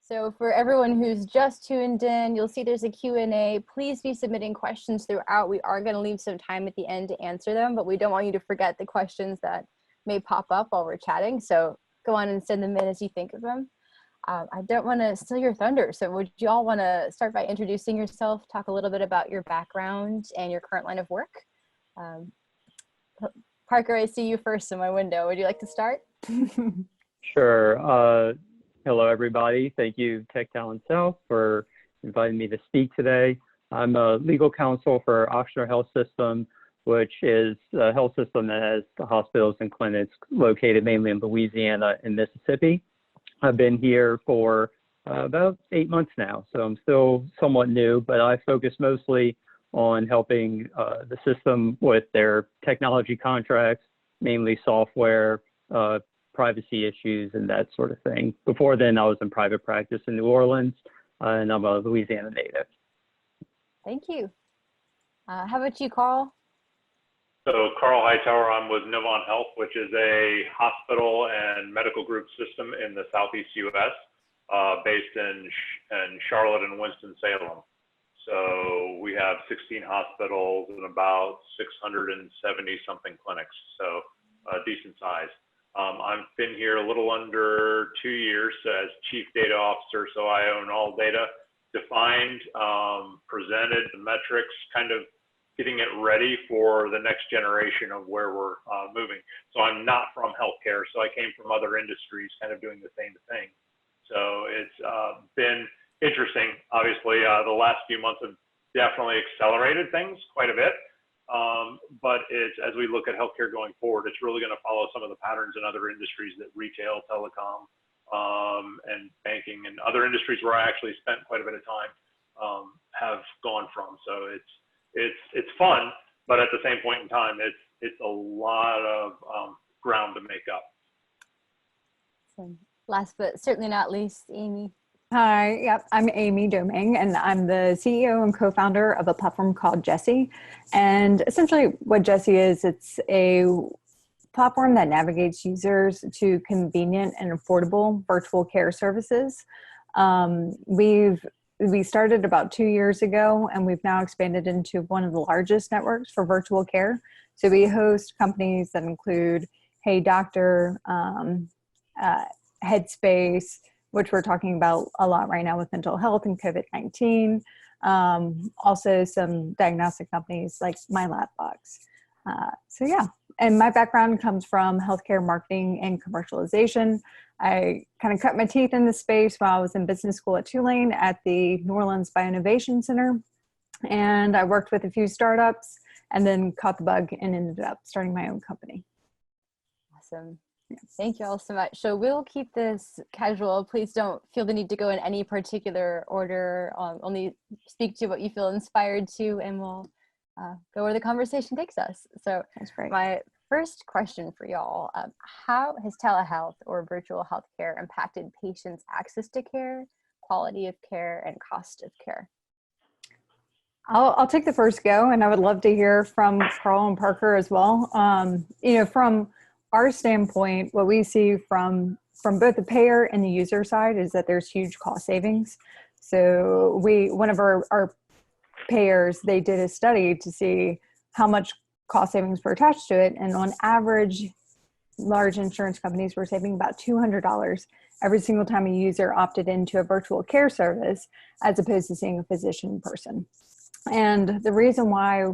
So for everyone who's just tuned in, you'll see there's a Q&A. Please be submitting questions throughout. We are going to leave some time at the end to answer them, but we don't want you to forget the questions that may pop up while we're chatting. So go on and send them in as you think of them. I don't want to steal your thunder. So would you all want to start by introducing yourself, talk a little bit about your background and your current line of work? Parker, I see you first in my window. Would you like to start? Sure. Hello, everybody. Thank you, Tech Talent South, for inviting me to speak today. I'm a legal counsel for Ochsner Health System, which is a health system that has hospitals and clinics located mainly in Louisiana and Mississippi. I've been here for about 8 months now, so I'm still somewhat new, but I focus mostly on helping the system with their technology contracts, mainly software, privacy issues, and that sort of thing. Before then, I was in private practice in New Orleans, and I'm a Louisiana native. Thank you. How about you, Karl? So Karl Hightower, I'm with Novant Health, which is a hospital and medical group system in the Southeast U.S., based in Charlotte and Winston-Salem. So we have 16 hospitals and about 670 something clinics, so decent size. I've been here a little under 2 years as Chief Data Officer, so I own all data, defined, presented the metrics, kind of getting it ready for the next generation of where we're moving. So I'm not from healthcare, so I came from other industries kind of doing the same thing. So it's been interesting. Obviously, the last few months have definitely accelerated things quite a bit. But as we look at healthcare going forward, it's really going to follow some of the patterns in other industries that retail, telecom, and banking and other industries where I actually spent quite a bit of time have gone from. So it's fun, but at the same point in time, it's a lot of ground to make up. So last but certainly not least, Amy. Hi, yep, I'm Amy Domangue, and I'm the CEO and co-founder of a platform called Jessie. And essentially what Jessie is, it's a platform that navigates users to convenient and affordable virtual care services. We started about 2 years ago, and we've now expanded into one of the largest networks for virtual care. So we host companies that include Hey Doctor, Headspace, which we're talking about a lot right now with mental health and COVID-19. Also some diagnostic companies like MyLabbox. So yeah, and my background comes from healthcare marketing and commercialization. I kind of cut my teeth in this space while I was in business school at Tulane at the New Orleans Bioinnovation Center. And I worked with a few startups and then caught the bug and ended up starting my own company. Awesome. Thank you all so much. So we'll keep this casual. Please don't feel the need to go in any particular order. Only speak to what you feel inspired to, and we'll go where the conversation takes us. So that's great. My first question for y'all, how has telehealth or virtual healthcare impacted patients' access to care, quality of care, and cost of care? I'll take the first go, and I would love to hear from Karl and Parker as well. From our standpoint, what we see from both the payer and the user side is that there's huge cost savings. So one of our payers, they did a study to see how much cost savings were attached to it. And on average, large insurance companies were saving about $200 every single time a user opted into a virtual care service, as opposed to seeing a physician in person. And the reason why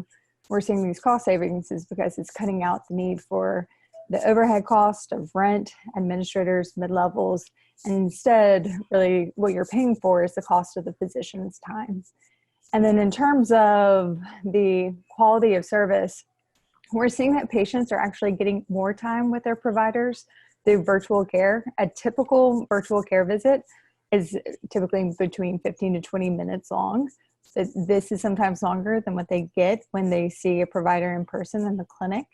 we're seeing these cost savings is because it's cutting out the need for the overhead cost of rent, administrators, mid-levels, and instead, really what you're paying for is the cost of the physician's time. And then in terms of the quality of service, we're seeing that patients are actually getting more time with their providers through virtual care. A typical virtual care visit is typically between 15 to 20 minutes long. This is sometimes longer than what they get when they see a provider in person in the clinic.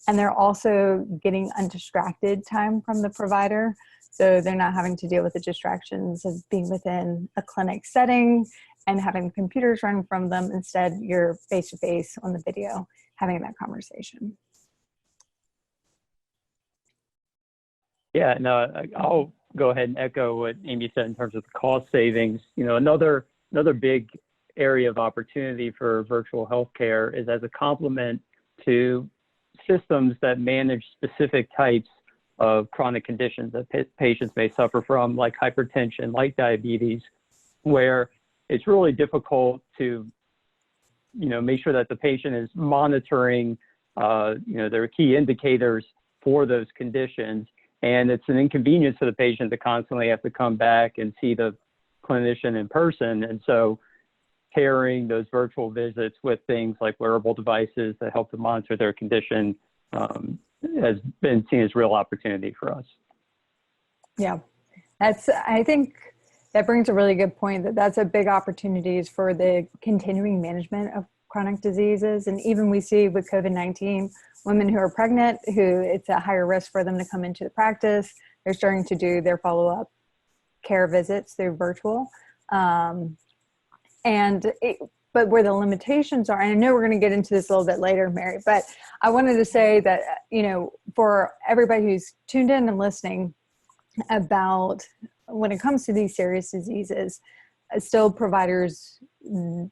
And they're also getting undistracted time from the provider. So they're not having to deal with the distractions of being within a clinic setting and having computers running from them. Instead, you're face-to-face on the video having that conversation. Yeah, no, go ahead and echo what Amy said in terms of the cost savings. You know, another big area of opportunity for virtual healthcare is as a complement to systems that manage specific types of chronic conditions that patients may suffer from, like hypertension, like diabetes, where it's really difficult to, you know, make sure that the patient is monitoring, you know, their key indicators for those conditions. And it's an inconvenience for the patient to constantly have to come back and see the clinician in person. And so pairing those virtual visits with things like wearable devices that help to monitor their condition has been seen as real opportunity for us. Yeah, I think that brings a really good point, that's a big opportunities for the continuing management of chronic diseases. And even we see with COVID-19, women who are pregnant, who it's a higher risk for them to come into the practice, they're starting to do their follow-up care visits through virtual. But where the limitations are, and I know we're going to get into this a little bit later, Mary, but I wanted to say that, you know, for everybody who's tuned in and listening about when it comes to these serious diseases, still providers,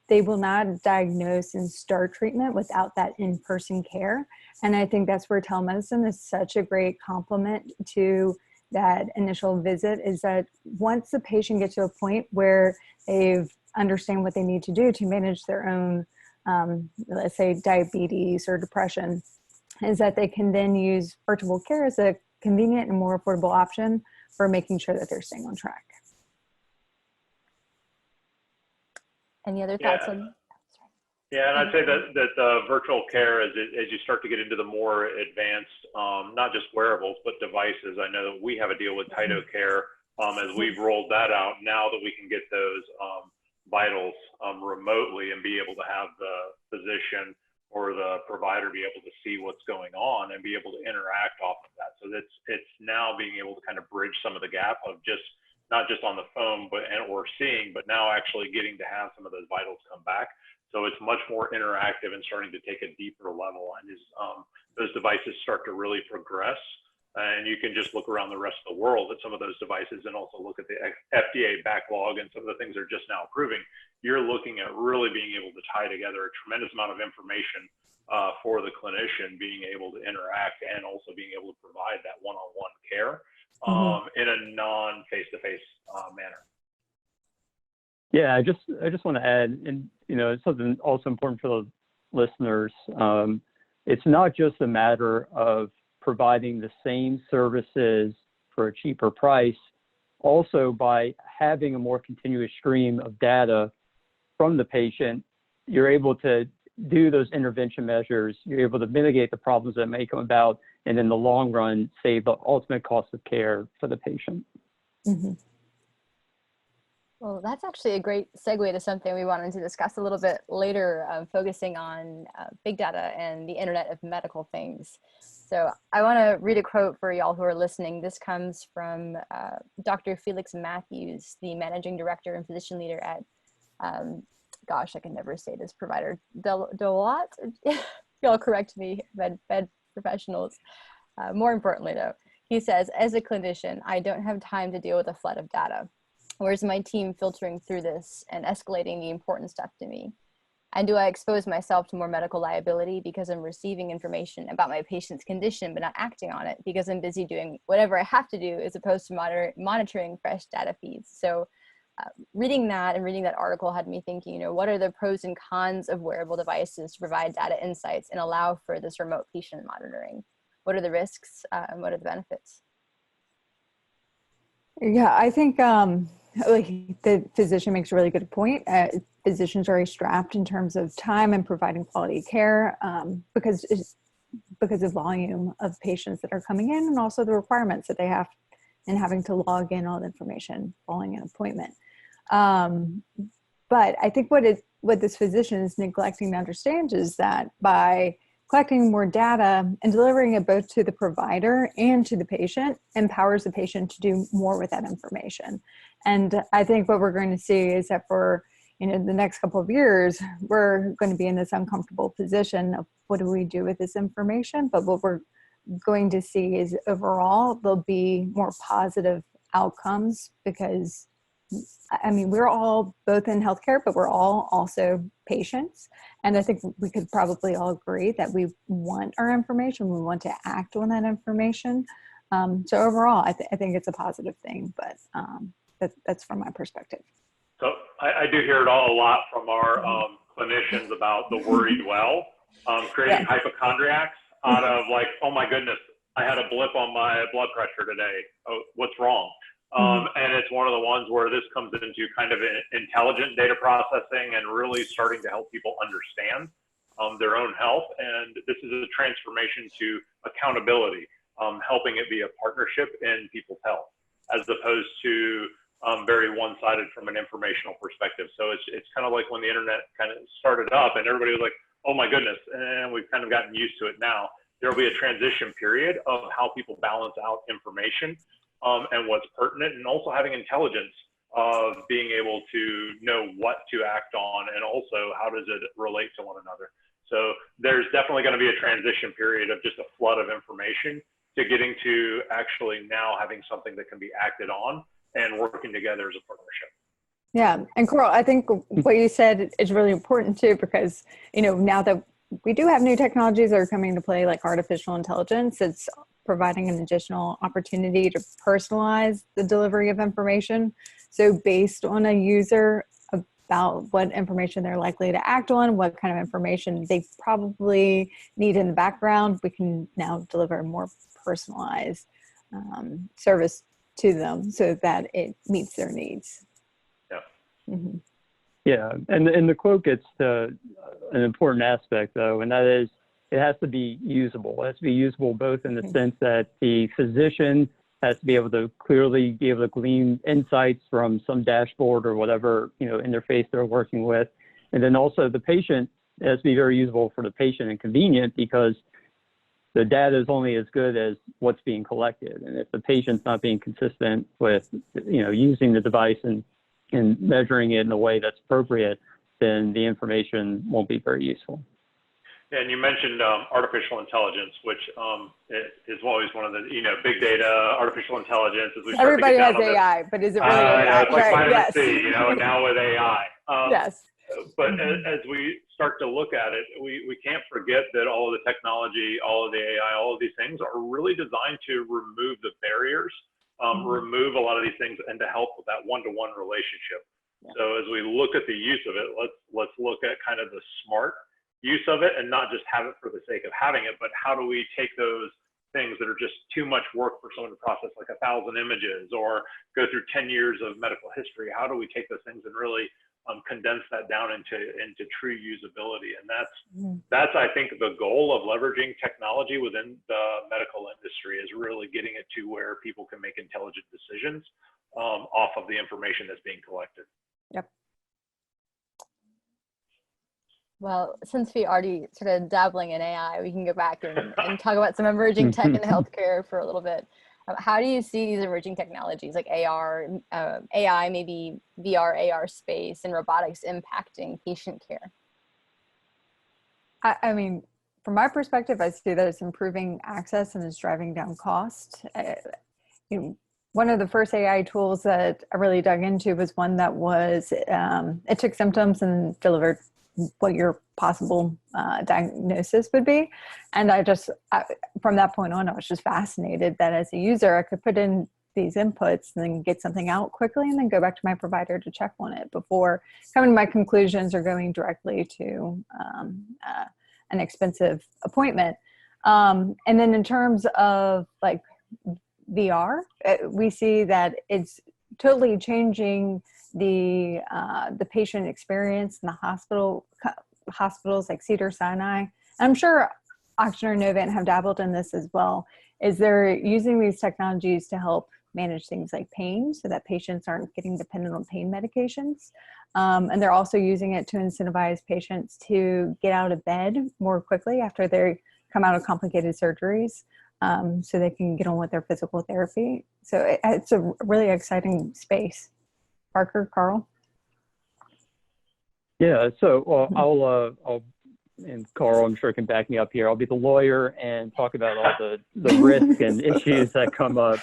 they will not diagnose and start treatment without that in-person care. And I think that's where telemedicine is such a great complement to that initial visit, is that once the patient gets to a point where they've understand what they need to do to manage their own, let's say diabetes or depression, is that they can then use virtual care as a convenient and more affordable option for making sure that they're staying on track. Any other thoughts on? Yeah, and I'd say that virtual care, as you start to get into the more advanced, not just wearables, but devices. I know that we have a deal with Tyto Care as we've rolled that out. Now that we can get those vitals remotely and be able to have the physician or the provider be able to see what's going on and be able to interact off of that. So it's now being able to kind of bridge some of the gap of just not just on the phone or seeing, but now actually getting to have some of those vitals come back. So it's much more interactive and starting to take a deeper level. And those devices start to really progress. And you can just look around the rest of the world at some of those devices and also look at the FDA backlog and some of the things they're just now approving. You're looking at really being able to tie together a tremendous amount of information for the clinician, being able to interact and also being able to provide that one-on-one care in a non-face-to-face manner. Yeah, I just want to add, and you know, it's something also important for the listeners. It's not just a matter of providing the same services for a cheaper price. Also, by having a more continuous stream of data from the patient, you're able to do those intervention measures. You're able to mitigate the problems that may come about, and in the long run, save the ultimate cost of care for the patient. Mm-hmm. Well, that's actually a great segue to something we wanted to discuss a little bit later, focusing on big data and the Internet of Medical Things. So I want to read a quote for y'all who are listening. This comes from Dr. Felix Matthews, the managing director and physician leader at, gosh, I can never say this provider, Dolat. Y'all correct me, med professionals. More importantly, though, he says, as a clinician, I don't have time to deal with a flood of data. Where's my team filtering through this and escalating the important stuff to me? And do I expose myself to more medical liability because I'm receiving information about my patient's condition but not acting on it because I'm busy doing whatever I have to do as opposed to monitoring fresh data feeds? So reading that and reading that article had me thinking, you know, what are the pros and cons of wearable devices to provide data insights and allow for this remote patient monitoring? What are the risks and what are the benefits? Yeah, I think like the physician makes a really good point. Physicians are strapped in terms of time and providing quality care because of volume of patients that are coming in, and also the requirements that they have and having to log in all the information following an appointment. But I think what this physician is neglecting to understand is that by collecting more data and delivering it both to the provider and to the patient empowers the patient to do more with that information. And I think what we're going to see is that for the next couple of years, we're going to be in this uncomfortable position of what do we do with this information? But what we're going to see is overall, there'll be more positive outcomes, because I mean, we're all both in healthcare, but we're all also patients. And I think we could probably all agree that we want our information. We want to act on that information. So overall, I think it's a positive thing, but that's from my perspective. So I do hear it all a lot from our clinicians about the worried well, creating hypochondriacs out of like, oh my goodness, I had a blip on my blood pressure today. Oh, what's wrong? And it's one of the ones where this comes into kind of intelligent data processing and really starting to help people understand their own health. And this is a transformation to accountability, helping it be a partnership in people's health, as opposed to very one-sided from an informational perspective. So it's kind of like when the internet kind of started up and everybody was like, oh my goodness, and we've kind of gotten used to it now. There'll be a transition period of how people balance out information and what's pertinent, and also having intelligence of being able to know what to act on, and also how does it relate to one another. So there's definitely going to be a transition period of just a flood of information to getting to actually now having something that can be acted on and working together as a partnership. Yeah. And Karl, I think what you said is really important too, because, you know, now that we do have new technologies that are coming into play, like artificial intelligence, it's providing an additional opportunity to personalize the delivery of information. So based on a user about what information they're likely to act on, what kind of information they probably need in the background, we can now deliver a more personalized service to them so that it meets their needs. Yeah. Mm-hmm. Yeah, and the quote gets to an important aspect though, and that is it has to be usable. It has to be usable both in the sense that the physician has to be able to clearly be able to glean insights from some dashboard or whatever, you know, interface they're working with. And then also the patient, it has to be very usable for the patient and convenient, because the data is only as good as what's being collected. And if the patient's not being consistent with, you know, using the device and measuring it in a way that's appropriate, then the information won't be very useful. And you mentioned artificial intelligence, which is always one of the, you know, big data, artificial intelligence. As we start Everybody to get has down on AI, but is it really AI? it's like Right, vitamin yes. C, you know, and now with AI. Yes. But as we start to look at it, we can't forget that all of the technology, all of the AI, all of these things are really designed to remove the barriers, remove a lot of these things, and to help with that one-to-one relationship. Yeah. So as we look at the use of it, let's look at kind of the smart use of it, and not just have it for the sake of having it, but how do we take those things that are just too much work for someone to process, like 1,000 images or go through 10 years of medical history? How do we take those things and really condense that down into true usability? And that's I think the goal of leveraging technology within the medical industry, is really getting it to where people can make intelligent decisions off of the information that's being collected. Yep. Well, since we already started dabbling in AI, we can go back and talk about some emerging tech in healthcare for a little bit. How do you see these emerging technologies like AI, maybe VR, AR space, and robotics impacting patient care? I mean, from my perspective, I see that it's improving access and it's driving down cost. You know, one of the first AI tools that I really dug into was one that was, it took symptoms and delivered what your possible diagnosis would be. And from that point on, I was just fascinated that as a user, I could put in these inputs and then get something out quickly and then go back to my provider to check on it before coming to my conclusions or going directly to an expensive appointment. And then in terms of like VR, we see that it's totally changing the patient experience in the hospitals like Cedars-Sinai. And I'm sure Ochsner and Novant have dabbled in this as well, is they're using these technologies to help manage things like pain so that patients aren't getting dependent on pain medications. And they're also using it to incentivize patients to get out of bed more quickly after they come out of complicated surgeries, so they can get on with their physical therapy. So it's a really exciting space. Parker, Karl? Yeah, so I'll and Karl, I'm sure, can back me up here. I'll be the lawyer and talk about all the risk and issues that come up.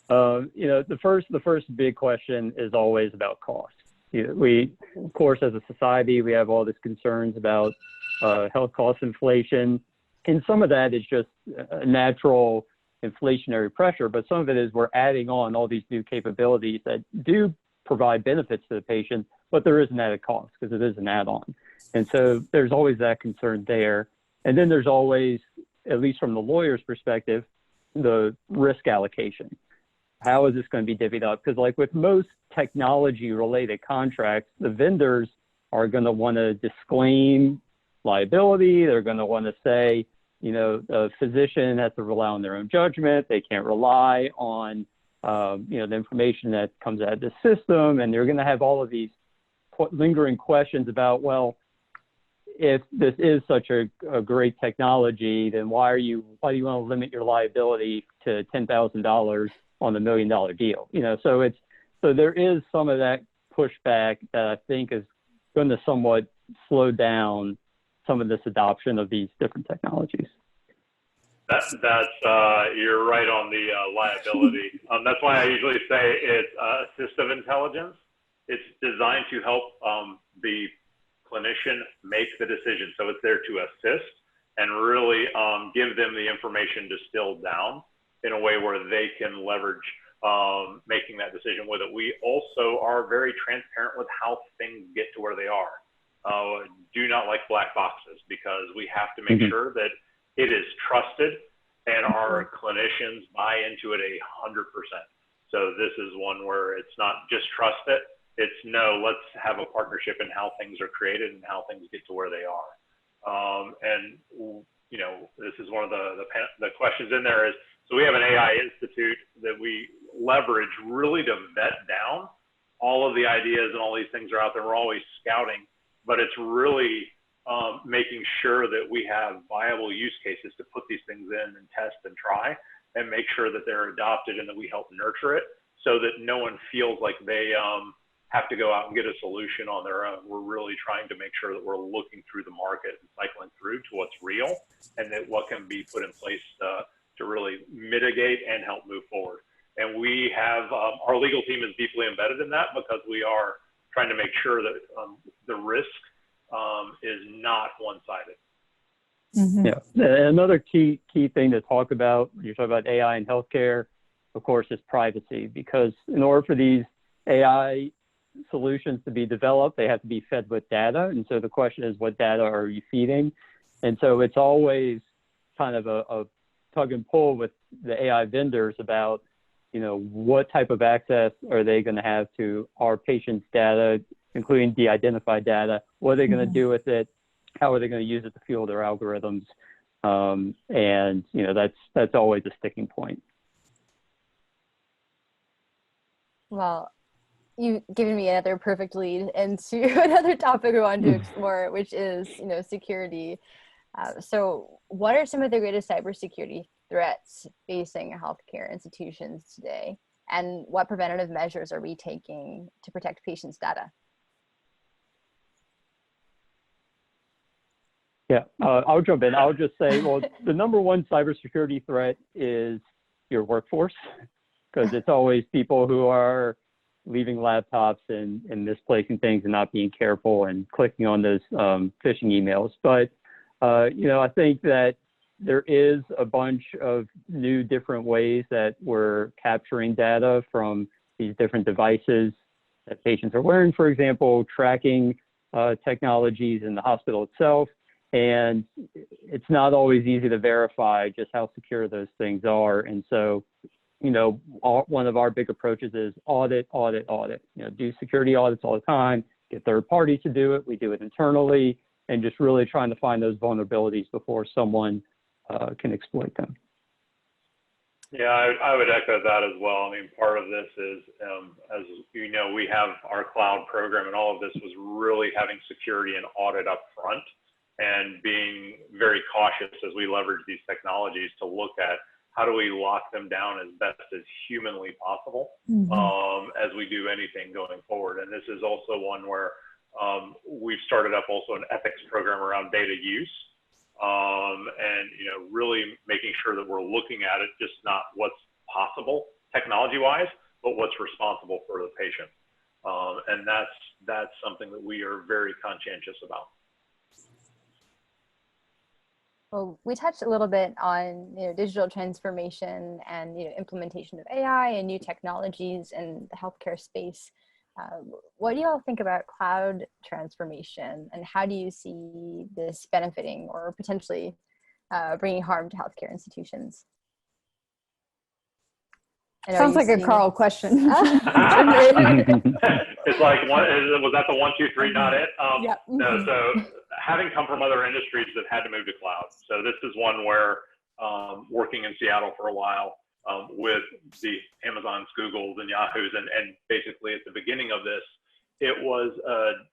The first big question is always about cost. We, of course, as a society, we have all these concerns about health cost inflation, and some of that is just a natural inflationary pressure, but some of it is we're adding on all these new capabilities that do provide benefits to the patient, but there is an added cost because it is an add-on. And so there's always that concern there. And then there's always, at least from the lawyer's perspective, the risk allocation. How is this going to be divvied up? Because like with most technology-related contracts, the vendors are going to want to disclaim liability. They're going to want to say, the physician has to rely on their own judgment. They can't rely on, the information that comes out of the system. And they're going to have all of these lingering questions about, well, if this is such a great technology, then why do you want to limit your liability to $10,000 on a $1 million deal? So there is some of that pushback that I think is going to somewhat slow down some of this adoption of these different technologies. You're right on the liability. That's why I usually say it's assistive intelligence. It's designed to help the clinician make the decision. So it's there to assist and really give them the information distilled down in a way where they can leverage making that decision with it. We also are very transparent with how things get to where they are. Do not like black boxes because we have to make sure that it is trusted and our clinicians buy into it 100%. So this is one where it's not just trust it. It's no, let's have a partnership in how things are created and how things get to where they are. This is one of the questions in there is, so we have an AI institute that we leverage really to vet down all of the ideas and all these things are out there. We're always scouting, but it's really making sure that we have viable use cases to put these things in and test and try and make sure that they're adopted and that we help nurture it so that no one feels like they have to go out and get a solution on their own. We're really trying to make sure that we're looking through the market and cycling through to what's real and that what can be put in place to really mitigate and help move forward. And we have, our legal team is deeply embedded in that because we are trying to make sure that the risk is not one-sided. Yeah. Another key thing to talk about when you're talking about AI in healthcare, of course, is privacy, because in order for these AI solutions to be developed, they have to be fed with data. And so the question is, what data are you feeding? And so it's always kind of a tug and pull with the AI vendors about, what type of access are they going to have to our patients' data, including de-identified data? What are they going to do with it? How are they going to use it to fuel their algorithms? And that's always a sticking point. Well, you've given me another perfect lead into another topic we wanted to explore, which is, security. So what are some of the greatest cybersecurity threats facing healthcare institutions today? And what preventative measures are we taking to protect patients' data? Yeah, I'll jump in. I'll just say, well, the number one cybersecurity threat is your workforce, because it's always people who are leaving laptops and misplacing things and not being careful and clicking on those phishing emails. But, I think that there is a bunch of new different ways that we're capturing data from these different devices that patients are wearing, for example, tracking technologies in the hospital itself. And it's not always easy to verify just how secure those things are. And so, one of our big approaches is audit. Do security audits all the time, get third parties to do it. We do it internally, and just really trying to find those vulnerabilities before someone can exploit them. Yeah, I would echo that as well. I mean, part of this is, as you know, we have our cloud program, and all of this was really having security and audit up front and being very cautious as we leverage these technologies to look at how do we lock them down as best as humanly possible as we do anything going forward. And this is also one where we've started up also an ethics program around data use. And really making sure that we're looking at it, just not what's possible technology-wise, but what's responsible for the patient. And that's something that we are very conscientious about. Well, we touched a little bit on digital transformation and implementation of AI and new technologies in the healthcare space. What do you all think about cloud transformation, and how do you see this benefiting or potentially bringing harm to healthcare institutions? Sounds like a Karl question. It's like, was that the 1, 2, 3, not it? Yep. No, so having come from other industries that had to move to cloud. So this is one where working in Seattle for a while with the Amazons, Googles, and Yahoos, and basically at the beginning of this, it was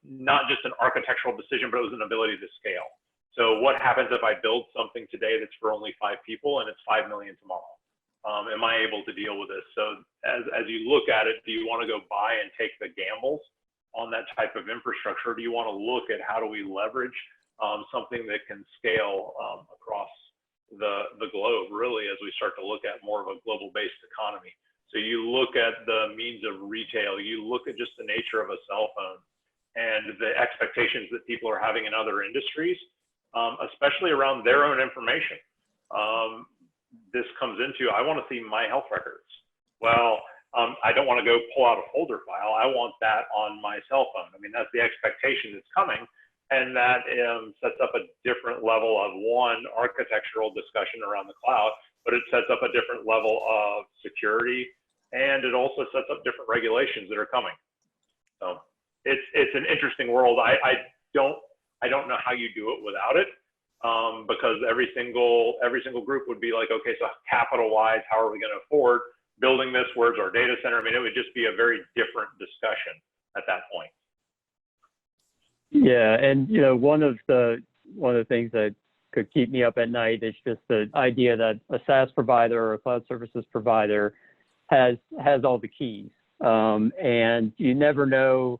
not just an architectural decision, but it was an ability to scale. So what happens if I build something today that's for only 5 people and it's 5 million tomorrow? Am I able to deal with this? So as you look at it, do you want to go buy and take the gambles on that type of infrastructure? Or do you want to look at how do we leverage something that can scale across the globe, really, as we start to look at more of a global-based economy? So you look at the means of retail, you look at just the nature of a cell phone and the expectations that people are having in other industries, especially around their own information. This comes into, I want to see my health records. Well, I don't want to go pull out a folder file. I want that on my cell phone. I mean, that's the expectation that's coming. And that sets up a different level of, one, architectural discussion around the cloud, but it sets up a different level of security, and it also sets up different regulations that are coming. So it's an interesting world. I don't know how you do it without it. Because every single group would be like, okay, so capital-wise, how are we going to afford building this? Where's our data center? I mean, it would just be a very different discussion at that point. Yeah, and one of the things that could keep me up at night is just the idea that a SaaS provider or a cloud services provider has all the keys, and you never know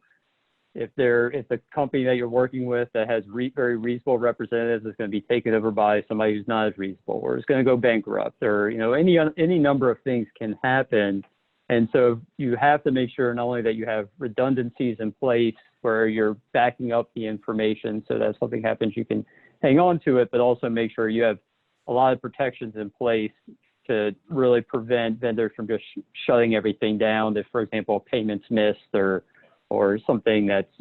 if the company that you're working with that has very reasonable representatives is going to be taken over by somebody who's not as reasonable, or is going to go bankrupt, or any number of things can happen. And so you have to make sure not only that you have redundancies in place where you're backing up the information so that if something happens you can hang on to it, but also make sure you have a lot of protections in place to really prevent vendors from just shutting everything down if, for example, payments missed or something that's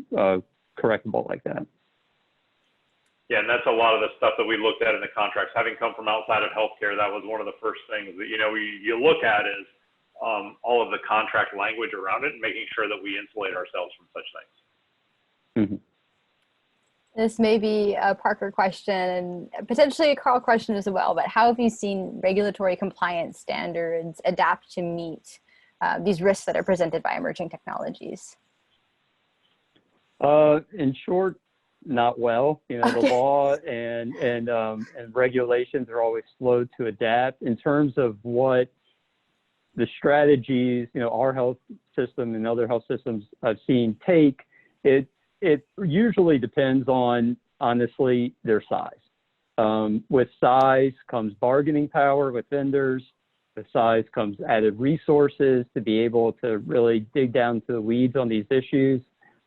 correctable like that. Yeah, and that's a lot of the stuff that we looked at in the contracts. Having come from outside of healthcare, that was one of the first things that you look at is all of the contract language around it and making sure that we insulate ourselves from such things. Mm-hmm. This may be a Parker question and potentially a Karl question as well, but how have you seen regulatory compliance standards adapt to meet these risks that are presented by emerging technologies? In short, not well. The law and regulations are always slow to adapt. In terms of what the strategies, our health system and other health systems I've seen take, it usually depends on, honestly, their size. With size comes bargaining power with vendors. With size comes added resources to be able to really dig down to the weeds on these issues.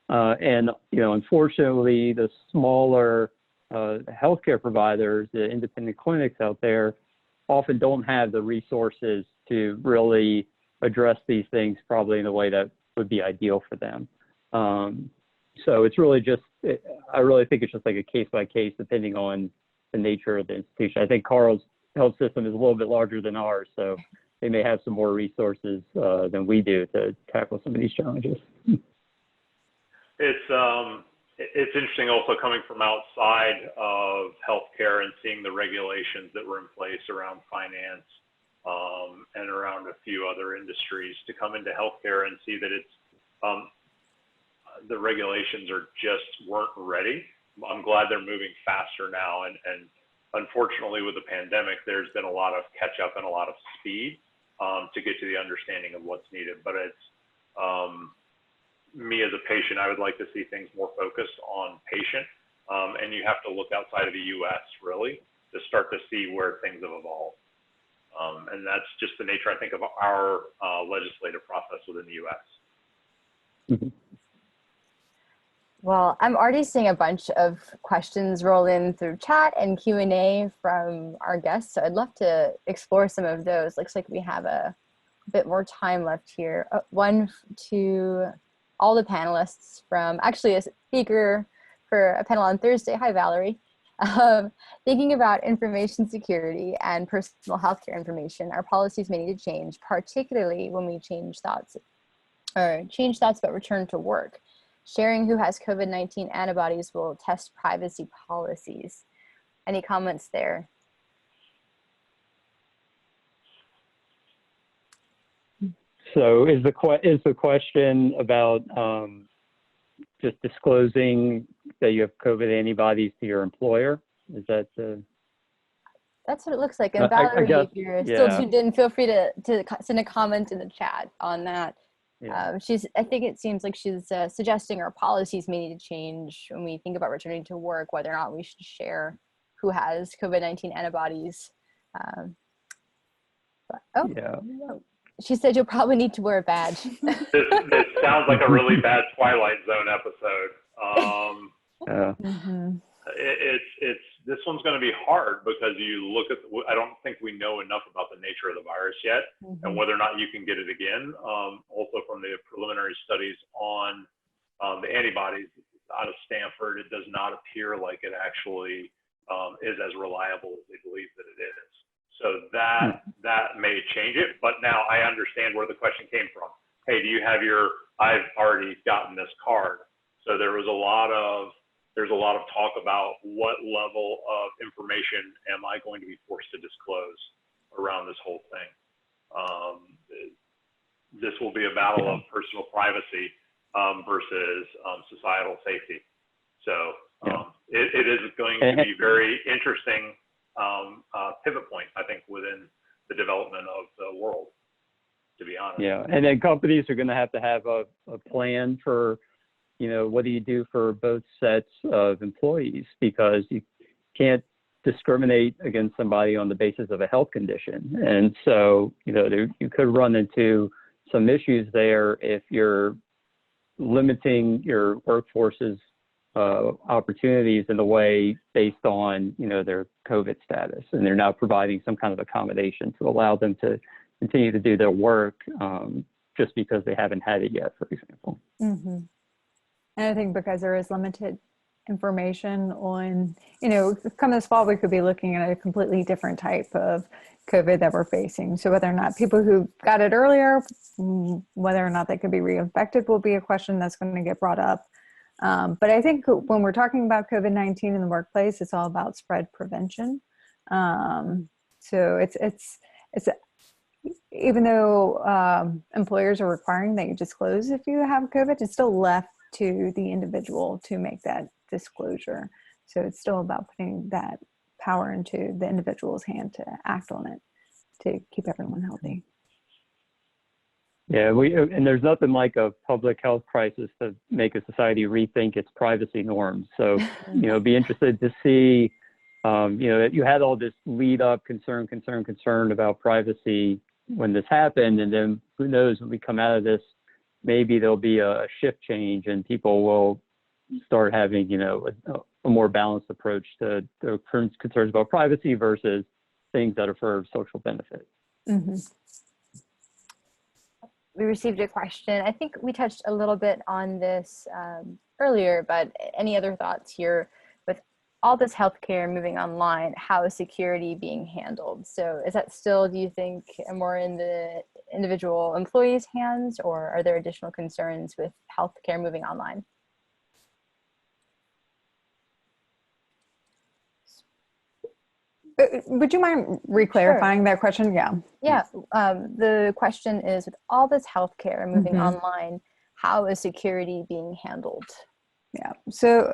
And unfortunately, the smaller healthcare providers, the independent clinics out there, often don't have the resources to really address these things probably in a way that would be ideal for them. So it's really I really think it's just like a case by case depending on the nature of the institution. I think Karl's health system is a little bit larger than ours, so they may have some more resources than we do to tackle some of these challenges. It's interesting also coming from outside of healthcare and seeing the regulations that were in place around finance and around a few other industries to come into healthcare and see that the regulations weren't ready. I'm glad they're moving faster now, and unfortunately with the pandemic, there's been a lot of catch up and a lot of speed to get to the understanding of what's needed. But it's me as a patient, I would like to see things more focused on patient, and you have to look outside of the U.S. really to start to see where things have evolved. And that's just the nature, I think, of our legislative process within the U.S. Mhm. Well, I'm already seeing a bunch of questions roll in through chat and Q&A from our guests, so I'd love to explore some of those. Looks like we have a bit more time left here. One to all the panelists from actually a speaker for a panel on Thursday. Hi, Valerie. Thinking about information security and personal healthcare information, our policies may need to change, particularly when we change thoughts about return to work. Sharing who has COVID-19 antibodies will test privacy policies. Any comments there? So is the question about just disclosing that you have COVID antibodies to your employer? Is that the? That's what it looks like. And I Valerie, guess, if you're yeah. still tuned in, feel free to send a comment in the chat on that. Yeah. I think it seems like she's suggesting our policies may need to change when we think about returning to work, whether or not we should share who has COVID-19 antibodies. Yeah. She said you'll probably need to wear a badge. This sounds like a really bad Twilight Zone episode. This one's going to be hard because you look at, I don't think we know enough about the nature of the virus yet and whether or not you can get it again. Also from the preliminary studies on the antibodies out of Stanford, it does not appear like it actually is as reliable as they believe that it is. So that may change it, but now I understand where the question came from. Hey, do you have I've already gotten this card. So there's a lot of talk about what level of information am I going to be forced to disclose around this whole thing. This will be a battle of personal privacy versus societal safety. So it is going to be very interesting pivot point, I think, within the development of the world, to be honest. Yeah, and then companies are going to have a plan for, what do you do for both sets of employees, because you can't discriminate against somebody on the basis of a health condition. And so, you could run into some issues there if you're limiting your workforce's opportunities in a way based on, their COVID status, and they're now providing some kind of accommodation to allow them to continue to do their work just because they haven't had it yet, for example. Mm-hmm. And I think because there is limited information on, come this fall, we could be looking at a completely different type of COVID that we're facing. So whether or not people who got it earlier, whether or not they could be reinfected will be a question that's going to get brought up. But I think when we're talking about COVID-19 in the workplace, it's all about spread prevention. So it's even though employers are requiring that you disclose if you have COVID, it's still left to the individual to make that disclosure. So it's still about putting that power into the individual's hand to act on it to keep everyone healthy. Yeah, and there's nothing like a public health crisis to make a society rethink its privacy norms. So, be interested to see, you had all this lead up concern about privacy when this happened. And then who knows, when we come out of this, maybe there'll be a shift change and people will start having, a more balanced approach to their concerns about privacy versus things that are for social benefit. Mm-hmm. We received a question. I think we touched a little bit on this earlier, but any other thoughts here? With all this healthcare moving online, how is security being handled? So is that still, do you think, more in the individual employees' hands, or are there additional concerns with healthcare moving online? Would you mind re-clarifying that question? Yeah. Yeah. The question is, with all this healthcare moving online, how is security being handled? Yeah. So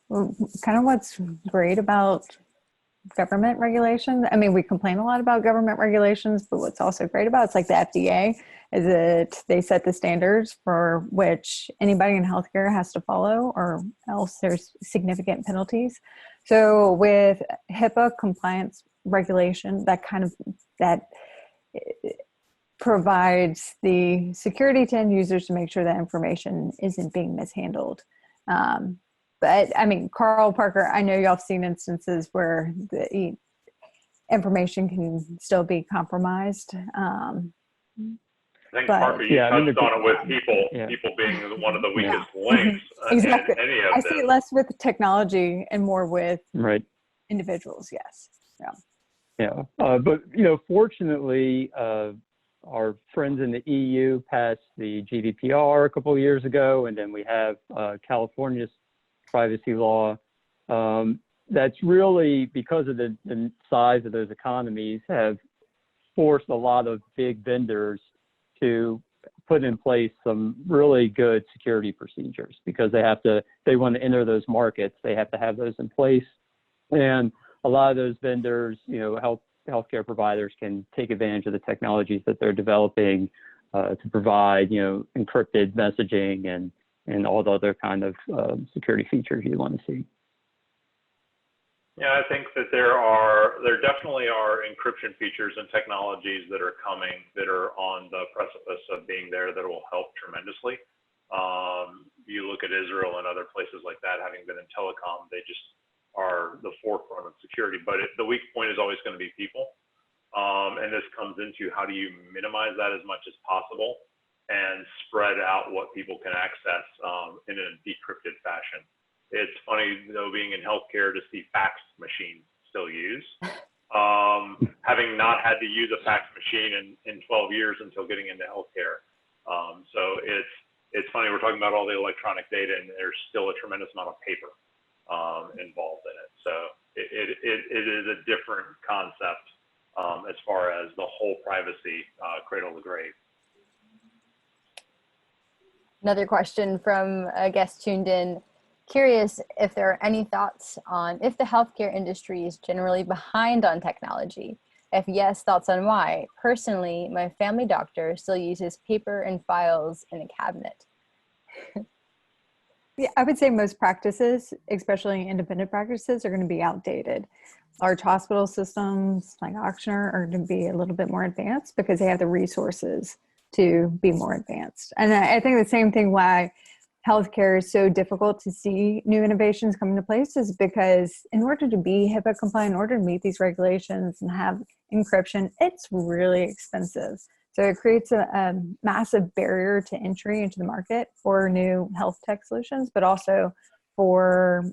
kind of what's great about government regulation. I mean, we complain a lot about government regulations, but what's also great about it's like the FDA is that they set the standards for which anybody in healthcare has to follow, or else there's significant penalties. So with HIPAA compliance regulation that provides the security to end users to make sure that information isn't being mishandled. But I mean, Karl, Parker, I know y'all have seen instances where the information can still be compromised. I think but- Parker, you Yeah, I mean, touched on it with people Yeah. being one of the Yeah. weakest links Exactly. in any of I this. see it less with technology and more with Right. individuals. Yes. Yeah. But, fortunately, our friends in the EU passed the GDPR a couple of years ago, and then we have California's privacy law. That's really, because of the size of those economies, have forced a lot of big vendors to put in place some really good security procedures, because they want to enter those markets, they have to have those in place. And a lot of those vendors, healthcare providers can take advantage of the technologies that they're developing to provide, encrypted messaging and all the other kind of security features you want to see. Yeah, I think that there definitely are encryption features and technologies that are coming that are on the precipice of being there that will help tremendously. You look at Israel and other places like that, having been in telecom, they just are the forefront of security, but the weak point is always going to be people. And this comes into how do you minimize that as much as possible and spread out what people can access in a decrypted fashion. It's funny, though, being in healthcare to see fax machines still used. Having not had to use a fax machine in 12 years until getting into healthcare. So it's funny, we're talking about all the electronic data and there's still a tremendous amount of paper involved in it. So it is a different concept as far as the whole privacy cradle to grave. Another question from a guest tuned in. Curious if there are any thoughts on if the healthcare industry is generally behind on technology. If yes, thoughts on why. Personally, my family doctor still uses paper and files in a cabinet. Yeah, I would say most practices, especially independent practices, are going to be outdated. Large hospital systems like Ochsner are going to be a little bit more advanced because they have the resources to be more advanced. And I think the same thing why healthcare is so difficult to see new innovations come into place is because in order to be HIPAA compliant, in order to meet these regulations and have encryption, it's really expensive. So it creates a massive barrier to entry into the market for new health tech solutions, but also for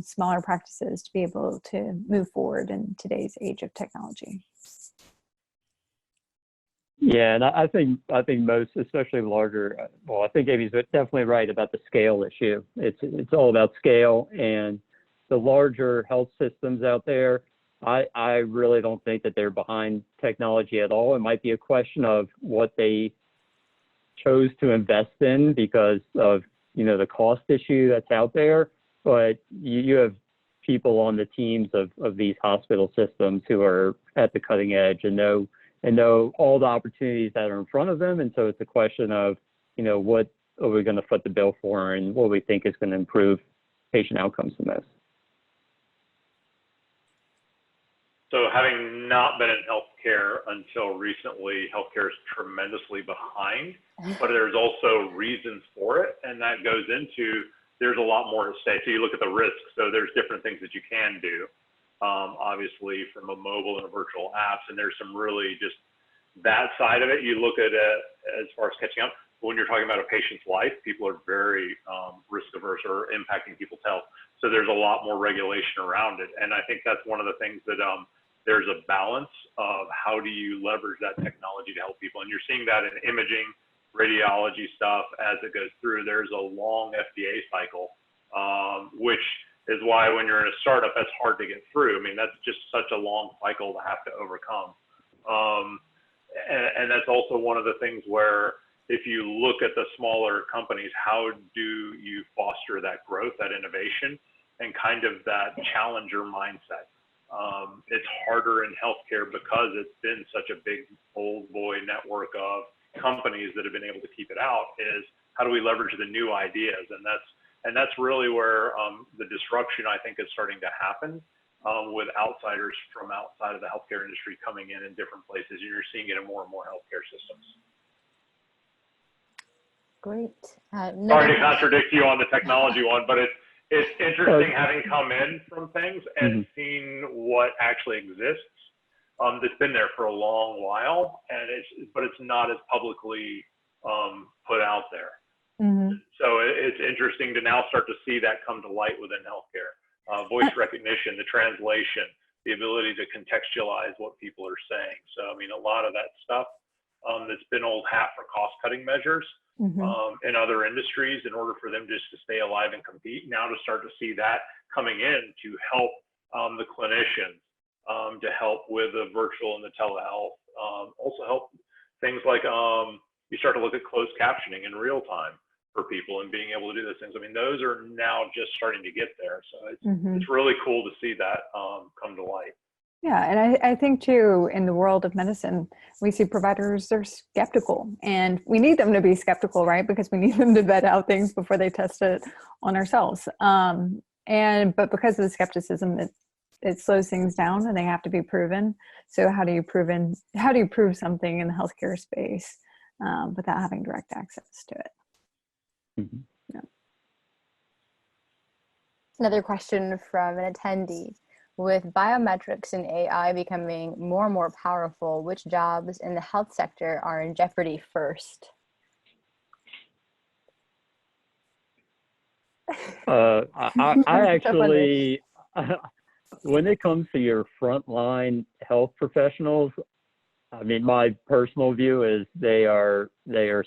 smaller practices to be able to move forward in today's age of technology. Yeah, and I think most, especially larger, well, I think Amy's definitely right about the scale issue. It's all about scale, and the larger health systems out there, I really don't think that they're behind technology at all. It might be a question of what they chose to invest in because of, the cost issue that's out there. But you have people on the teams of these hospital systems who are at the cutting edge and know all the opportunities that are in front of them. And so it's a question of, what are we going to foot the bill for and what we think is going to improve patient outcomes the most. So having not been in healthcare until recently, healthcare is tremendously behind, but there's also reasons for it. And that goes into, there's a lot more at stake. So you look at the risks. So there's different things that you can do, obviously from a mobile and a virtual apps. And there's some really just that side of it. You look at it as far as catching up. When you're talking about a patient's life, people are very risk averse or impacting people's health. So there's a lot more regulation around it. And I think that's one of the things that there's a balance of how do you leverage that technology to help people. And you're seeing that in imaging, radiology stuff as it goes through. There's a long FDA cycle, which is why when you're in a startup, that's hard to get through. I mean, that's just such a long cycle to have to overcome. And that's also one of the things where if you look at the smaller companies, how do you foster that growth, that innovation, and kind of that challenger mindset? It's harder in healthcare because it's been such a big old boy network of companies that have been able to keep it out, is how do we leverage the new ideas? And that's really where the disruption, I think, is starting to happen, with outsiders from outside of the healthcare industry coming in different places. And you're seeing it in more and more healthcare systems. Great. Sorry to contradict you on the technology one, but it's interesting having come in from things and seen what actually exists. That's been there for a long while, and but it's not as publicly put out there. So it's interesting to now start to see that come to light within healthcare. Voice recognition, the translation, the ability to contextualize what people are saying. So, I mean, a lot of that stuff that's been old hat for cost-cutting measures in other industries in order for them just to stay alive and compete. Now to start to see that coming in to help the clinicians, to help with the virtual and the telehealth, also help things like you start to look at closed captioning in real time for people and being able to do those things. I mean, those are now just starting to get there. So it's really cool to see that come to light. Yeah, and I think too, in the world of medicine, we see providers are skeptical, and we need them to be skeptical, right? Because we need them to vet out things before they test it on ourselves. But because of the skepticism, it slows things down, and they have to be proven. So how do you prove something in the healthcare space without having direct access to it? Yeah. Another question from an attendee. With biometrics and AI becoming more and more powerful, which jobs in the health sector are in jeopardy first? I actually, when it comes to your frontline health professionals, I mean, my personal view is they are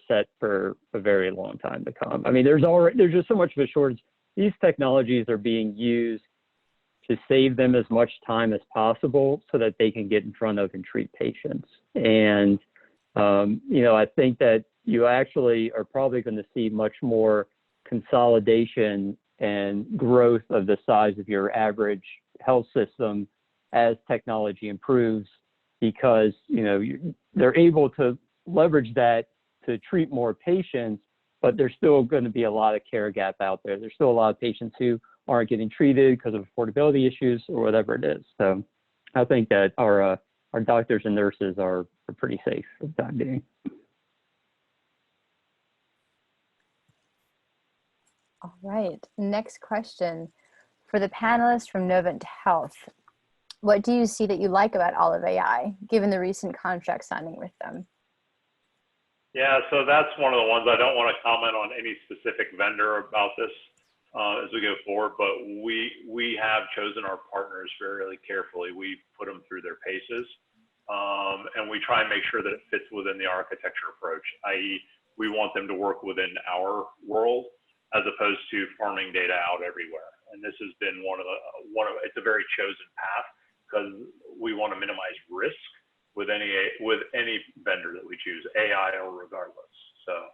set for a very long time to come. I mean, there's just so much of a shortage. These technologies are being used to save them as much time as possible so that they can get in front of and treat patients. And, I think that you actually are probably going to see much more consolidation and growth of the size of your average health system as technology improves, because, they're able to leverage that to treat more patients, but there's still going to be a lot of care gap out there. There's still a lot of patients who aren't getting treated because of affordability issues or whatever it is. So I think that our doctors and nurses are pretty safe for the time being. All right, next question. For the panelists from Novant Health, what do you see that you like about Olive AI, given the recent contract signing with them? Yeah, so that's one of the ones. I don't want to comment on any specific vendor about this as we go forward, but we have chosen our partners very carefully. We put them through their paces, and we try and make sure that it fits within the architecture approach, i.e. we want them to work within our world as opposed to farming data out everywhere. And this has been it's a very chosen path because we want to minimize risk with any vendor that we choose, AI or regardless. So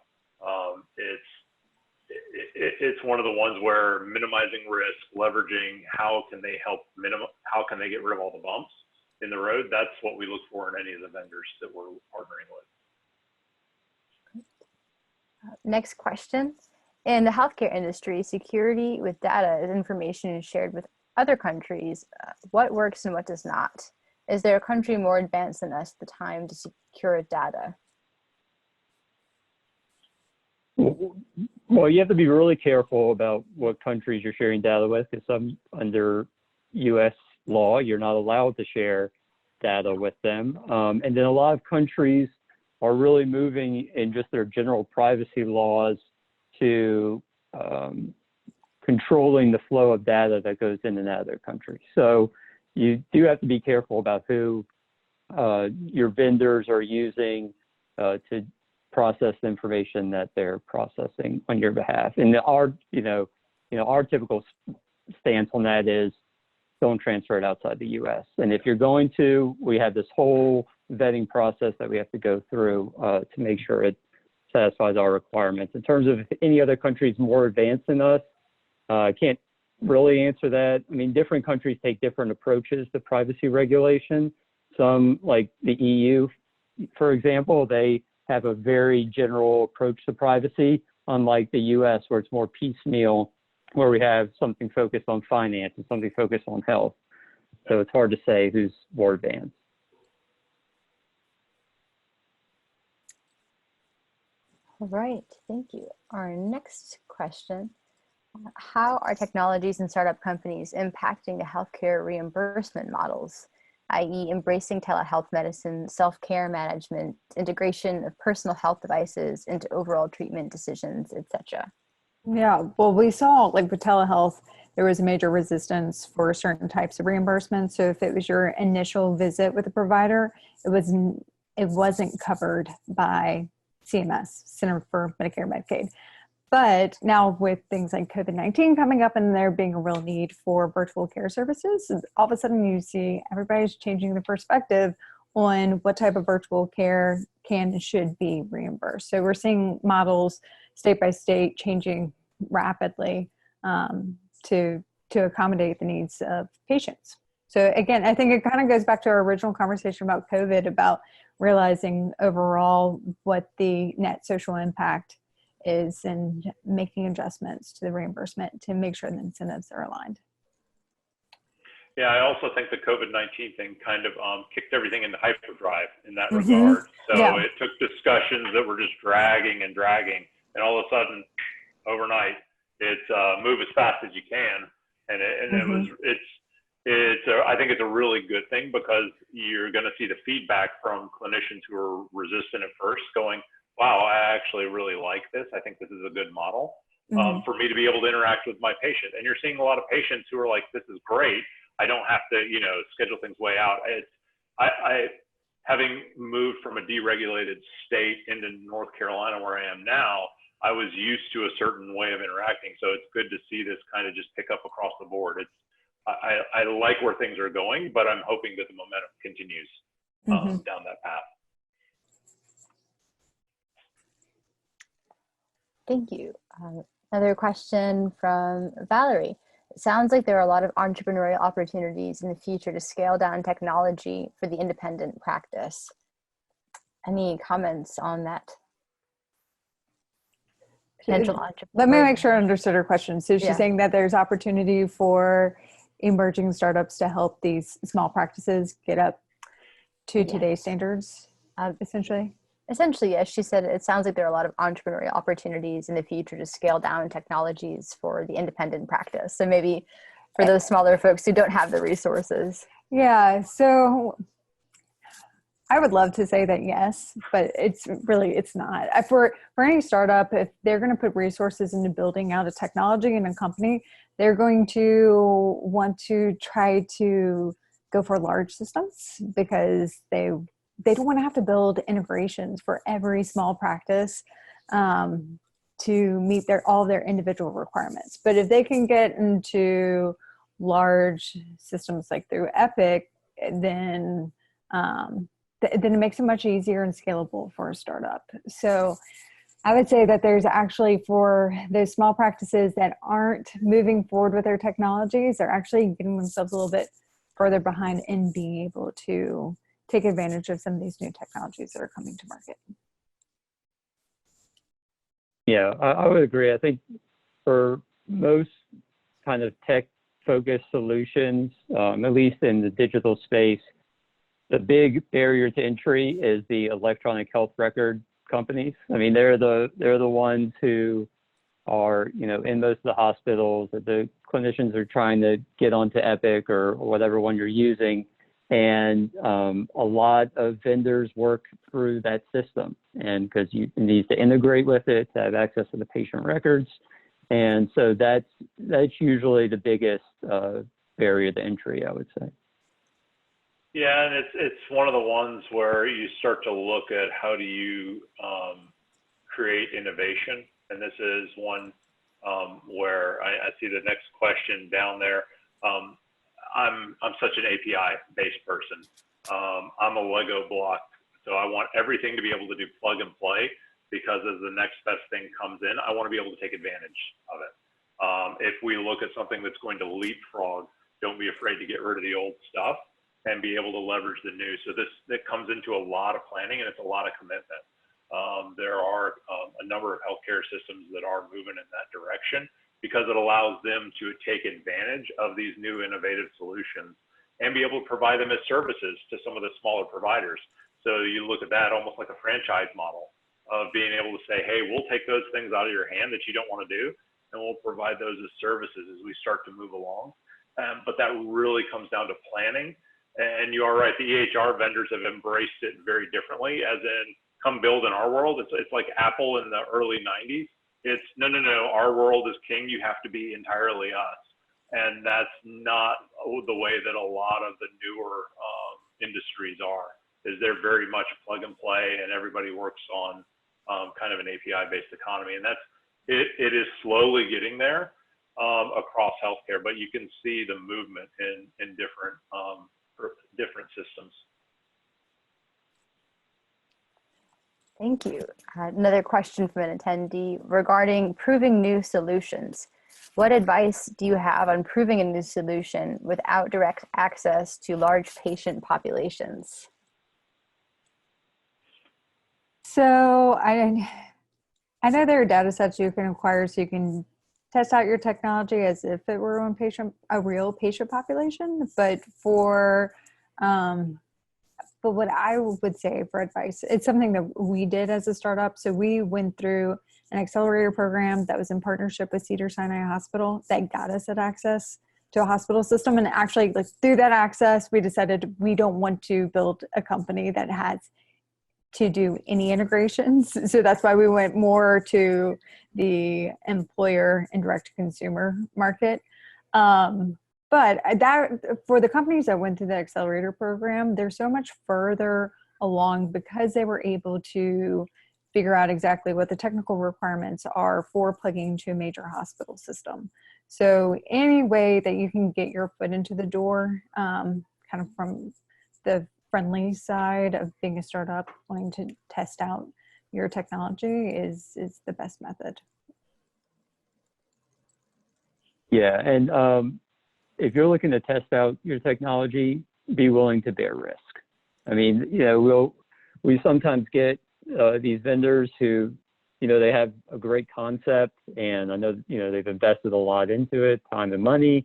it's one of the ones where minimizing risk, leveraging how can they get rid of all the bumps in the road. That's what we look for in any of the vendors that we're partnering with. Next question. In the healthcare industry, security with data is information shared with other countries. What works and what does not? Is there a country more advanced than us at the time to secure data? Well, you have to be really careful about what countries you're sharing data with, because under U.S. law, you're not allowed to share data with them. And then a lot of countries are really moving in just their general privacy laws to controlling the flow of data that goes in and out of their country. So you do have to be careful about who your vendors are using to process the information that they're processing on your behalf. And our typical stance on that is don't transfer it outside the U.S. And if you're going to, we have this whole vetting process that we have to go through to make sure it satisfies our requirements. In terms of any other countries more advanced than us, I can't really answer that. I mean, different countries take different approaches to privacy regulation. Some, like the EU, for example, they have a very general approach to privacy, unlike the US, where it's more piecemeal, where we have something focused on finance and something focused on health. So it's hard to say who's more advanced. All right, thank you. Our next question, how are technologies and startup companies impacting the healthcare reimbursement models, i.e. embracing telehealth medicine, self-care management, integration of personal health devices into overall treatment decisions, etc.? Yeah, well, we saw like with telehealth, there was a major resistance for certain types of reimbursement. So if it was your initial visit with a provider, it wasn't covered by CMS, Center for Medicare and Medicaid. But now with things like COVID-19 coming up and there being a real need for virtual care services, all of a sudden you see everybody's changing the perspective on what type of virtual care can and should be reimbursed. So we're seeing models state by state changing rapidly to accommodate the needs of patients. So again, I think it kind of goes back to our original conversation about COVID, about realizing overall what the net social impact is and making adjustments to the reimbursement to make sure the incentives are aligned. Yeah, I also think the COVID-19 thing kind of kicked everything into hyperdrive in that regard. So Yeah. it took discussions that were just dragging and dragging, and all of a sudden, overnight, it's move as fast as you can, and I think it's a really good thing, because you're going to see the feedback from clinicians who are resistant at first, going, "Wow, I actually really like this. I think this is a good model for me to be able to interact with my patient." And you're seeing a lot of patients who are like, "This is great. I don't have to, schedule things way out." I having moved from a deregulated state into North Carolina, where I am now, I was used to a certain way of interacting. So it's good to see this kind of just pick up across the board. I like where things are going, but I'm hoping that the momentum continues down that path. Thank you. Another question from Valerie. It sounds like there are a lot of entrepreneurial opportunities in the future to scale down technology for the independent practice. Any comments on that? Potential entrepreneurs. Let me make sure I understood her question. So she's Yeah. saying that there's opportunity for emerging startups to help these small practices get up to today's standards, essentially? Essentially, yes. She said it sounds like there are a lot of entrepreneurial opportunities in the future to scale down technologies for the independent practice. So maybe for those smaller folks who don't have the resources. Yeah, so I would love to say that yes, but it's not. For any startup, if they're going to put resources into building out a technology in a company, they're going to want to try to go for large systems, because they don't want to have to build integrations for every small practice to meet all their individual requirements. But if they can get into large systems like through Epic, then it makes it much easier and scalable for a startup. So I would say that there's actually, for those small practices that aren't moving forward with their technologies, they're actually getting themselves a little bit further behind in being able to take advantage of some of these new technologies that are coming to market. Yeah, I would agree. I think for most kind of tech-focused solutions, at least in the digital space, the big barrier to entry is the electronic health record companies. I mean, they're the ones who are, in most of the hospitals, that the clinicians are trying to get onto Epic or whatever one you're using. And a lot of vendors work through that system, and because you need to integrate with it to have access to the patient records. And so that's usually the biggest barrier to entry, I would say. Yeah, and it's one of the ones where you start to look at how do you create innovation, and this is one where I see the next question down there. I'm such an API-based person. I'm a Lego block, so I want everything to be able to do plug and play, because as the next best thing comes in, I want to be able to take advantage of it. If we look at something that's going to leapfrog, don't be afraid to get rid of the old stuff and be able to leverage the new. So that comes into a lot of planning, and it's a lot of commitment. There are a number of healthcare systems that are moving in that direction, because it allows them to take advantage of these new innovative solutions and be able to provide them as services to some of the smaller providers. So you look at that almost like a franchise model of being able to say, hey, we'll take those things out of your hand that you don't want to do, and we'll provide those as services as we start to move along. But that really comes down to planning. And you are right, the EHR vendors have embraced it very differently, as in, come build in our world. It's like Apple in the early 90s. It's no, our world is king. You have to be entirely us. And that's not the way that a lot of the newer industries are, is they're very much plug and play, and everybody works on kind of an API-based economy. And it is slowly getting there across healthcare, but you can see the movement in different systems. Thank you. Another question from an attendee regarding proving new solutions. What advice do you have on proving a new solution without direct access to large patient populations? So I know there are data sets you can acquire so you can test out your technology as if it were a real patient population, but but what I would say for advice, it's something that we did as a startup. So we went through an accelerator program that was in partnership with Cedars-Sinai Hospital that got us at access to a hospital system. And actually, like, through that access, we decided we don't want to build a company that has to do any integrations. So that's why we went more to the employer and direct consumer market. But that, for the companies that went through the accelerator program, they're so much further along because they were able to figure out exactly what the technical requirements are for plugging into a major hospital system. So any way that you can get your foot into the door, kind of from the friendly side of being a startup, wanting to test out your technology is the best method. Yeah, and if you're looking to test out your technology, be willing to bear risk. I mean, we sometimes get these vendors who, they have a great concept, and I know, they've invested a lot into it, time and money,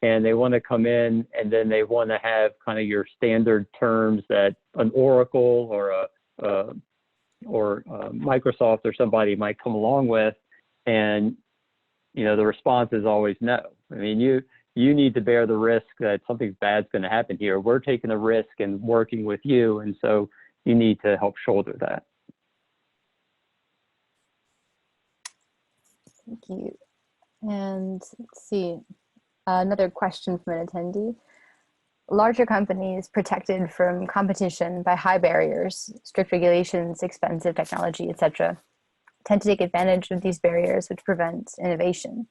and they want to come in and then they want to have kind of your standard terms that an Oracle or Microsoft or somebody might come along with, and the response is always no. I mean, you need to bear the risk that something bad's going to happen here. We're taking a risk and working with you, and so you need to help shoulder that. Thank you. And let's see, another question from an attendee. Larger companies protected from competition by high barriers, strict regulations, expensive technology, etc., tend to take advantage of these barriers, which prevents innovation.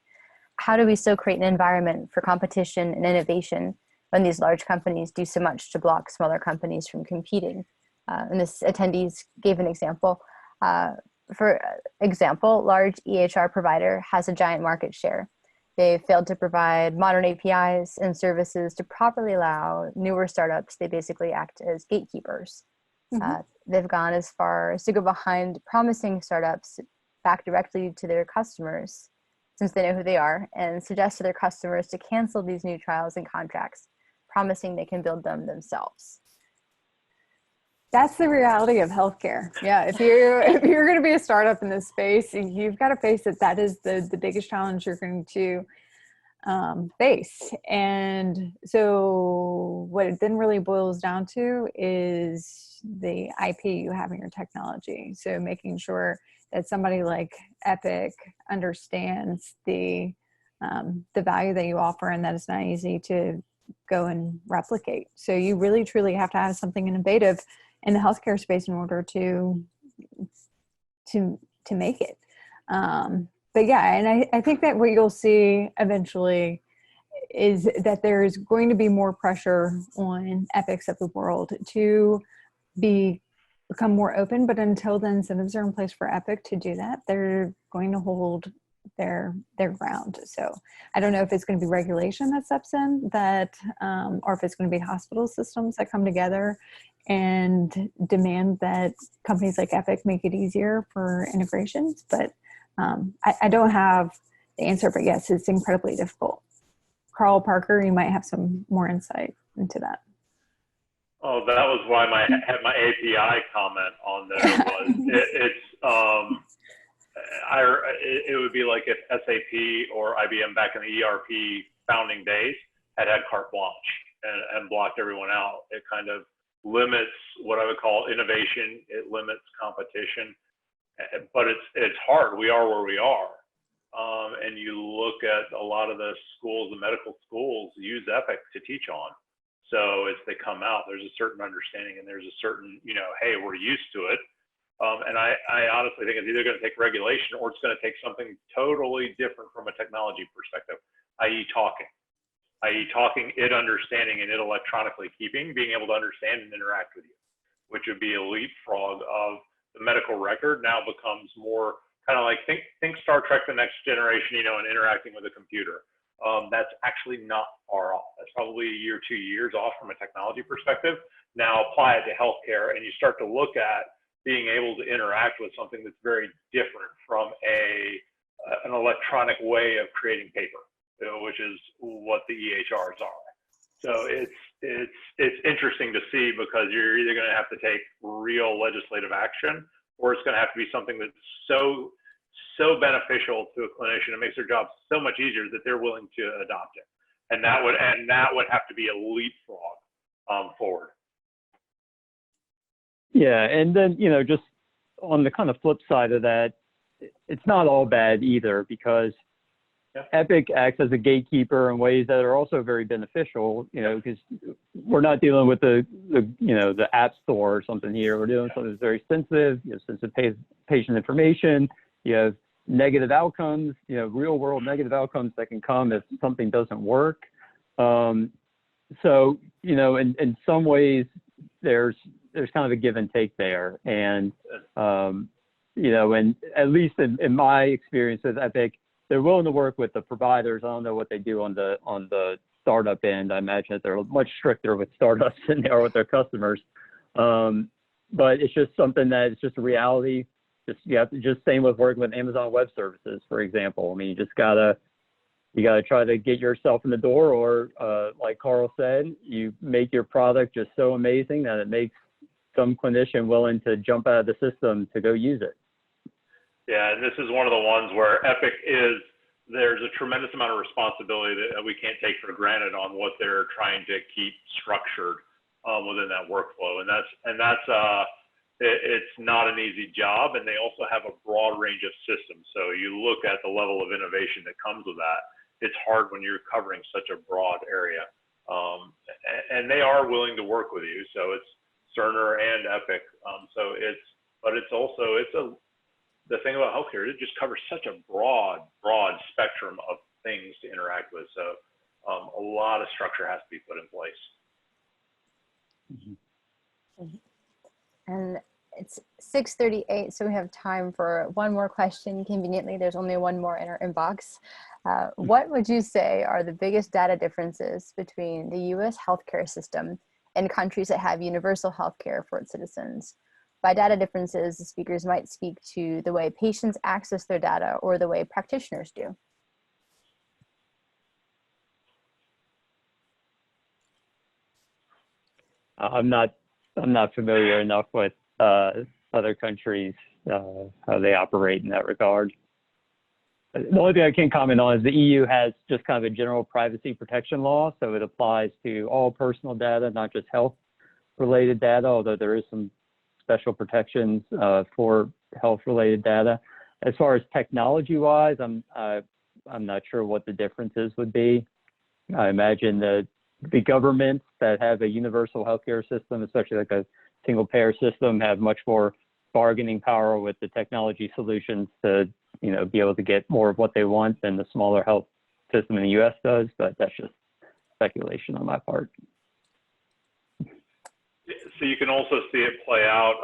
How do we still create an environment for competition and innovation when these large companies do so much to block smaller companies from competing? And this attendees gave an example. For example, large EHR provider has a giant market share. They failed to provide modern APIs and services to properly allow newer startups. They basically act as gatekeepers. Mm-hmm. They've gone as far as to go behind promising startups back directly to their customers, since they know who they are, and suggest to their customers to cancel these new trials and contracts, promising they can build them themselves. That's the reality of healthcare. Yeah, if you're going to be a startup in this space, you've got to face that is the biggest challenge you're going to face. And so what it then really boils down to is the IP you have in your technology. So making sure that somebody like Epic understands the value that you offer, and that it's not easy to go and replicate. So you really truly have to have something innovative in the healthcare space in order to make it. But yeah, and I think that what you'll see eventually is that there's going to be more pressure on Epics of the world to become more open, but until the incentives are in place for Epic to do that, they're going to hold their ground. So I don't know if it's going to be regulation that steps in that, or if it's going to be hospital systems that come together and demand that companies like Epic make it easier for integrations. But I don't have the answer, but yes, it's incredibly difficult. Karl, Parker, you might have some more insight. into that? Oh, that was why I had my API comment on there. Was it would be like if SAP or IBM back in the ERP founding days had carte blanche and blocked everyone out. It kind of limits what I would call innovation. It limits competition, but it's hard. We are where we are. And you look at a lot of the schools, the medical schools use Epic to teach on. So as they come out, there's a certain understanding and there's a certain, hey, we're used to it. And I honestly think it's either going to take regulation or it's going to take something totally different from a technology perspective, i.e. talking, it understanding and it electronically keeping, being able to understand and interact with you, which would be a leapfrog of the medical record now becomes more kind of like, think Star Trek, The Next Generation, and interacting with a computer. That's actually not far off. That's probably a year, 2 years off from a technology perspective. Now apply it to healthcare and you start to look at being able to interact with something that's very different from an electronic way of creating paper, which is what the EHRs are. So it's interesting to see because you're either going to have to take real legislative action or it's going to have to be something that's so beneficial to a clinician. It makes their job so much easier that they're willing to adopt it. And that would have to be a leapfrog forward. Yeah, and then, just on the kind of flip side of that, it's not all bad either because Epic acts as a gatekeeper in ways that are also very beneficial, because we're not dealing with the app store or something here. We're dealing with something that's very sensitive, sensitive patient information. You have negative outcomes, real world negative outcomes that can come if something doesn't work. So, in some ways there's kind of a give and take there. And, and at least in my experience with Epic, they're willing to work with the providers. I don't know what they do on the startup end. I imagine that they're much stricter with startups than they are with their customers. But it's just something that it's just a reality. Just same with working with Amazon Web Services, for example. I mean, you gotta try to get yourself in the door, or like Karl said, you make your product just so amazing that it makes some clinician willing to jump out of the system to go use it. Yeah, and this is one of the ones where Epic there's a tremendous amount of responsibility that we can't take for granted on what they're trying to keep structured within that workflow. And it's not an easy job, and they also have a broad range of systems. So you look at the level of innovation that comes with that. It's hard when you're covering such a broad area. And they are willing to work with you. So it's Cerner and Epic. The thing about healthcare, it just covers such a broad spectrum of things to interact with. So a lot of structure has to be put in place. Mm-hmm. And it's 6:38, so we have time for one more question. Conveniently, there's only one more in our inbox. What would you say are the biggest data differences between the U.S. healthcare system and countries that have universal healthcare for its citizens? By data differences, the speakers might speak to the way patients access their data or the way practitioners do. I'm not familiar enough with other countries, how they operate in that regard. The only thing I can comment on is the EU has just kind of a general privacy protection law, so it applies to all personal data, not just health-related data, although there is some special protections for health-related data. As far as technology-wise, I'm not sure what the differences would be. I imagine that the governments that have a universal healthcare system, especially like a single-payer system, have much more bargaining power with the technology solutions to, be able to get more of what they want than the smaller health system in the U.S. does. But that's just speculation on my part. So you can also see it play out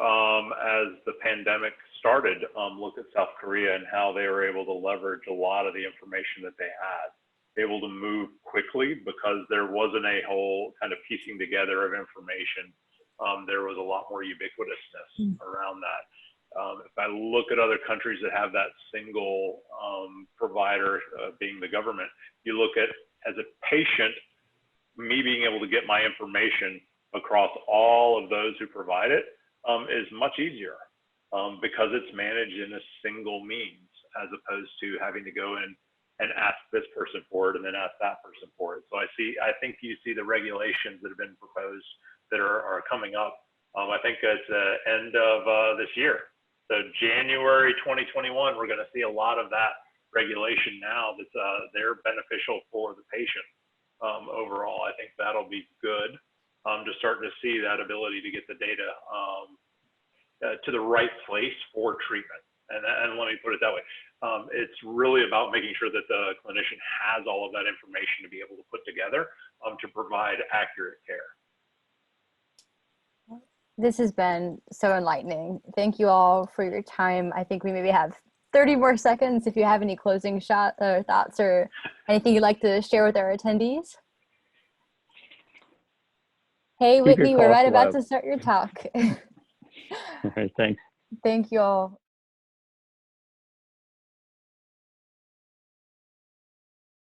as the pandemic started. Look at South Korea and how they were able to leverage a lot of the information that they had, able to move quickly because there wasn't a whole kind of piecing together of information. There was a lot more ubiquitousness around that. If I look at other countries that have that single provider being the government, you look at, as a patient, me being able to get my information across all of those who provide it is much easier because it's managed in a single means, as opposed to having to go in and ask this person for it and then ask that person for it. So I think you see the regulations that have been proposed that are coming up. I think it's the end of this year. So January 2021, we're going to see a lot of that regulation now that's they're beneficial for the patient overall. I think that'll be good to start to see that ability to get the data to the right place for treatment. And let me put it that way. It's really about making sure that the clinician has all of that information to be able to put together to provide accurate care. This has been so enlightening. Thank you all for your time. I think we maybe have 30 more seconds if you have any closing thoughts or anything you'd like to share with our attendees. Hey, Whitney, we're right about to start your talk. All right, thanks. Thank you all.